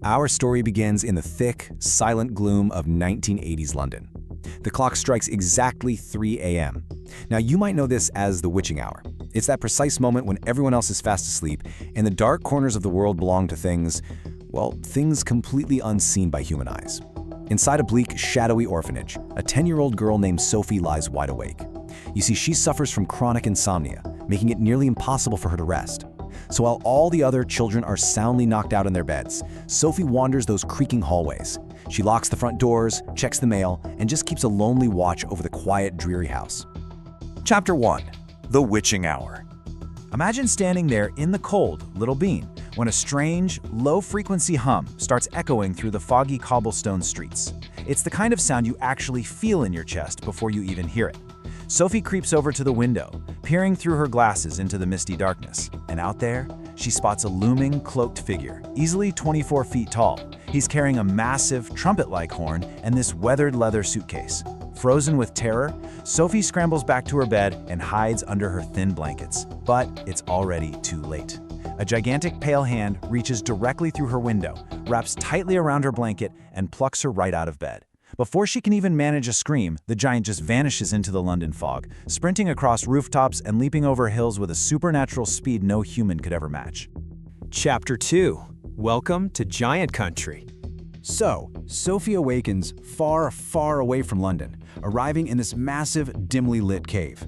Our story begins in the thick, silent gloom of 1980s London. The clock strikes exactly 3 a.m. Now, you might know this as the witching hour. It's that precise moment when everyone else is fast asleep and the dark corners of the world belong to things, well, things completely unseen by human eyes. Inside a bleak, shadowy orphanage, a 10-year-old girl named Sophie lies wide awake. You see, she suffers from chronic insomnia, making it nearly impossible for her to rest. So while all the other children are soundly knocked out in their beds, Sophie wanders those creaking hallways. She locks the front doors, checks the mail, and just keeps a lonely watch over the quiet, dreary house. Chapter 1. The Witching Hour. Imagine standing there in the cold, little bean, when a strange, low-frequency hum starts echoing through the foggy cobblestone streets. It's the kind of sound you actually feel in your chest before you even hear it. Sophie creeps over to the window, peering through her glasses into the misty darkness. And out there, she spots a looming, cloaked figure, easily 24 feet tall. He's carrying a massive, trumpet-like horn and this weathered leather suitcase. Frozen with terror, Sophie scrambles back to her bed and hides under her thin blankets. But it's already too late. A gigantic pale hand reaches directly through her window, wraps tightly around her blanket, and plucks her right out of bed. Before she can even manage a scream, the giant just vanishes into the London fog, sprinting across rooftops and leaping over hills with a supernatural speed no human could ever match. Chapter 2. Welcome to Giant Country. So, Sophie awakens far, far away from London, arriving in this massive, dimly lit cave.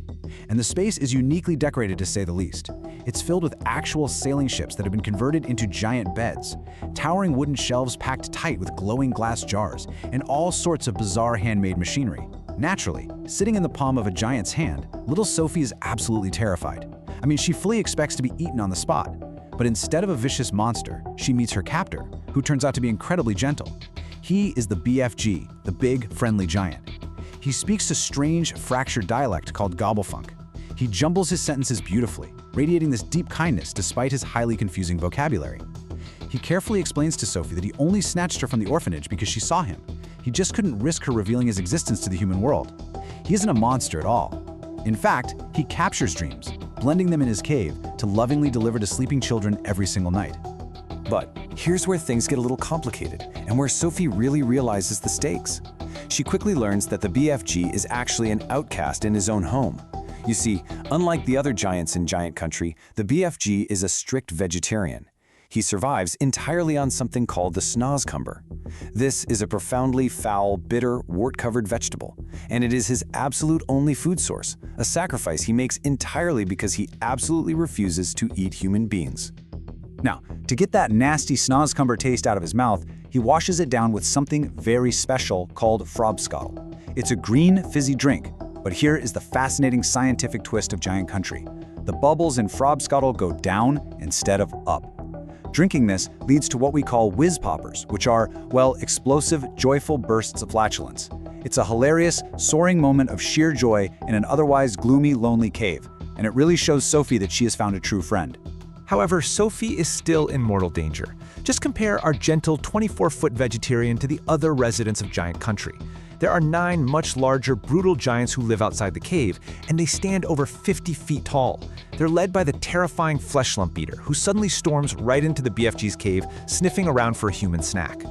And the space is uniquely decorated, to say the least. It's filled with actual sailing ships that have been converted into giant beds, towering wooden shelves packed tight with glowing glass jars, and all sorts of bizarre handmade machinery. Naturally, sitting in the palm of a giant's hand, little Sophie is absolutely terrified. I mean, she fully expects to be eaten on the spot. But instead of a vicious monster, she meets her captor, who turns out to be incredibly gentle. He is the BFG, the big, friendly giant. He speaks a strange, fractured dialect called gobblefunk. He jumbles his sentences beautifully, radiating this deep kindness despite his highly confusing vocabulary. He carefully explains to Sophie that he only snatched her from the orphanage because she saw him. He just couldn't risk her revealing his existence to the human world. He isn't a monster at all. In fact, he captures dreams, blending them in his cave to lovingly deliver to sleeping children every single night. But here's where things get a little complicated, and where Sophie really realizes the stakes. She quickly learns that the BFG is actually an outcast in his own home. You see, unlike the other giants in Giant Country, the BFG is a strict vegetarian. He survives entirely on something called the snozcumber. This is a profoundly foul, bitter, wart-covered vegetable, and it is his absolute only food source, a sacrifice he makes entirely because he absolutely refuses to eat human beings. Now, to get that nasty snozcumber taste out of his mouth, he washes it down with something very special called frobskottel. It's a green, fizzy drink, but here is the fascinating scientific twist of Giant Country. The bubbles in frobskottel go down instead of up. Drinking this leads to what we call whiz poppers, which are, well, explosive, joyful bursts of flatulence. It's a hilarious, soaring moment of sheer joy in an otherwise gloomy, lonely cave, and it really shows Sophie that she has found a true friend. However, Sophie is still in mortal danger. Just compare our gentle 24-foot vegetarian to the other residents of Giant Country. There are 9 much larger, brutal giants who live outside the cave, and they stand over 50 feet tall. They're led by the terrifying flesh lump eater, who suddenly storms right into the BFG's cave, sniffing around for a human snack.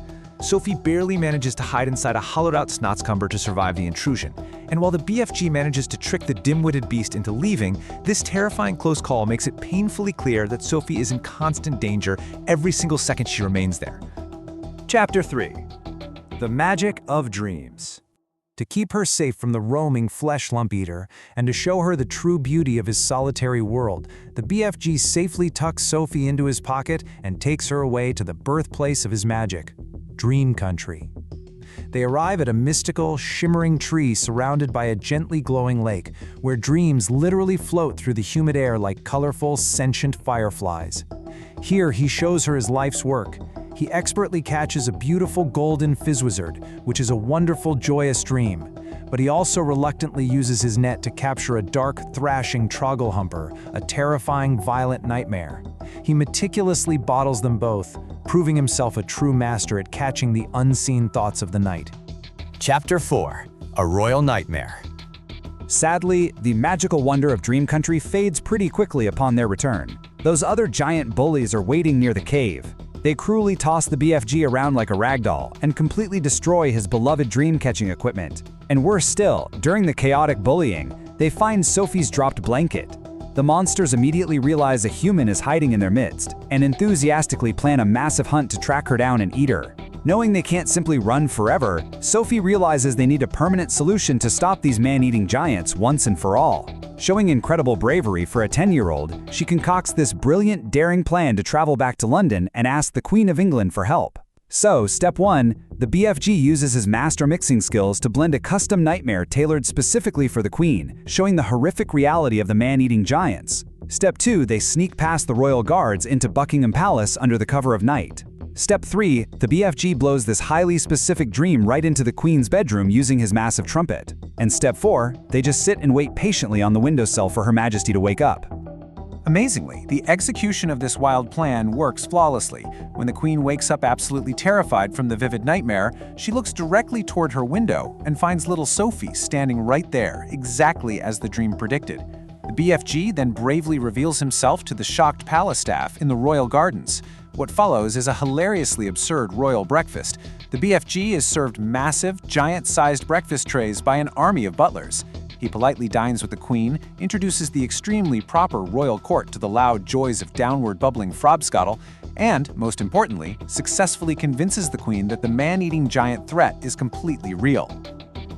Sophie barely manages to hide inside a hollowed-out snozcumber to survive the intrusion. And while the BFG manages to trick the dim-witted beast into leaving, this terrifying close call makes it painfully clear that Sophie is in constant danger every single second she remains there. Chapter 3. The Magic of Dreams. To keep her safe from the roaming flesh lump eater and to show her the true beauty of his solitary world, the BFG safely tucks Sophie into his pocket and takes her away to the birthplace of his magic, Dream Country. They arrive at a mystical, shimmering tree surrounded by a gently glowing lake, where dreams literally float through the humid air like colorful, sentient fireflies. Here he shows her his life's work. He expertly catches a beautiful golden fizzwizard, which is a wonderful, joyous dream. But he also reluctantly uses his net to capture a dark, thrashing trogglehumper, a terrifying, violent nightmare. He meticulously bottles them both, proving himself a true master at catching the unseen thoughts of the night. Chapter 4. A Royal Nightmare. Sadly, the magical wonder of Dream Country fades pretty quickly upon their return. Those other giant bullies are waiting near the cave. They cruelly toss the BFG around like a ragdoll and completely destroy his beloved dream-catching equipment. And worse still, during the chaotic bullying, they find Sophie's dropped blanket. The monsters immediately realize a human is hiding in their midst and enthusiastically plan a massive hunt to track her down and eat her. Knowing they can't simply run forever, Sophie realizes they need a permanent solution to stop these man-eating giants once and for all. Showing incredible bravery for a 10-year-old, she concocts this brilliant, daring plan to travel back to London and ask the Queen of England for help. So, step 1, the BFG uses his master mixing skills to blend a custom nightmare tailored specifically for the Queen, showing the horrific reality of the man-eating giants. Step 2, they sneak past the royal guards into Buckingham Palace under the cover of night. Step 3, the BFG blows this highly specific dream right into the Queen's bedroom using his massive trumpet. And step 4, they just sit and wait patiently on the windowsill for Her Majesty to wake up. Amazingly, the execution of this wild plan works flawlessly. When the Queen wakes up absolutely terrified from the vivid nightmare, she looks directly toward her window and finds little Sophie standing right there, exactly as the dream predicted. The BFG then bravely reveals himself to the shocked palace staff in the royal gardens. What follows is a hilariously absurd royal breakfast. The BFG is served massive, giant-sized breakfast trays by an army of butlers. He politely dines with the Queen, introduces the extremely proper royal court to the loud joys of downward bubbling frobscottle, and, most importantly, successfully convinces the Queen that the man-eating giant threat is completely real.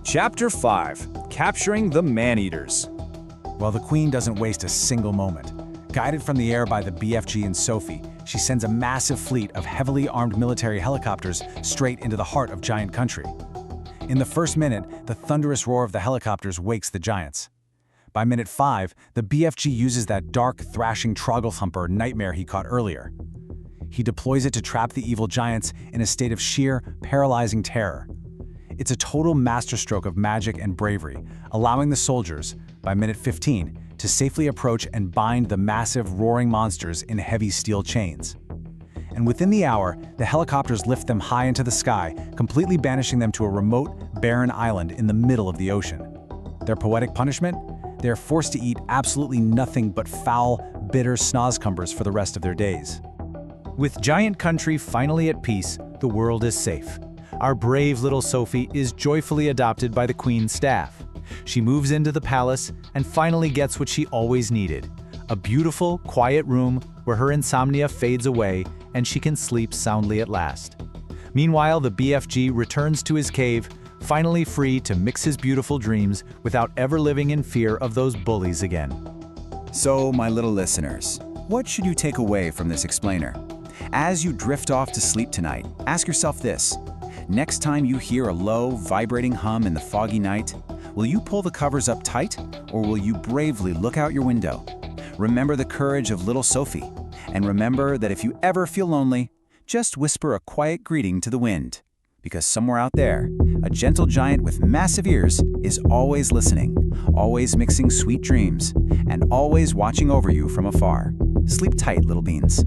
Chapter 5. Capturing the Man-Eaters. Well, the Queen doesn't waste a single moment. Guided from the air by the BFG and Sophie, she sends a massive fleet of heavily armed military helicopters straight into the heart of giant country. In the first minute, the thunderous roar of the helicopters wakes the giants. By minute 5, the BFG uses that dark, thrashing Trogglethumper nightmare he caught earlier. He deploys it to trap the evil giants in a state of sheer, paralyzing terror. It's a total masterstroke of magic and bravery, allowing the soldiers, by minute 15, to safely approach and bind the massive, roaring monsters in heavy steel chains. And within the hour, the helicopters lift them high into the sky, completely banishing them to a remote, barren island in the middle of the ocean. Their poetic punishment? They are forced to eat absolutely nothing but foul, bitter snozcumbers for the rest of their days. With giant country finally at peace, the world is safe. Our brave little Sophie is joyfully adopted by the Queen's staff. She moves into the palace and finally gets what she always needed: a beautiful, quiet room where her insomnia fades away and she can sleep soundly at last. Meanwhile, the BFG returns to his cave, finally free to mix his beautiful dreams without ever living in fear of those bullies again. So, my little listeners, what should you take away from this explainer? As you drift off to sleep tonight, ask yourself this. Next time you hear a low, vibrating hum in the foggy night, will you pull the covers up tight, or will you bravely look out your window? Remember the courage of little Sophie, and remember that if you ever feel lonely, just whisper a quiet greeting to the wind, because somewhere out there, a gentle giant with massive ears is always listening, always mixing sweet dreams, and always watching over you from afar. Sleep tight, little beans.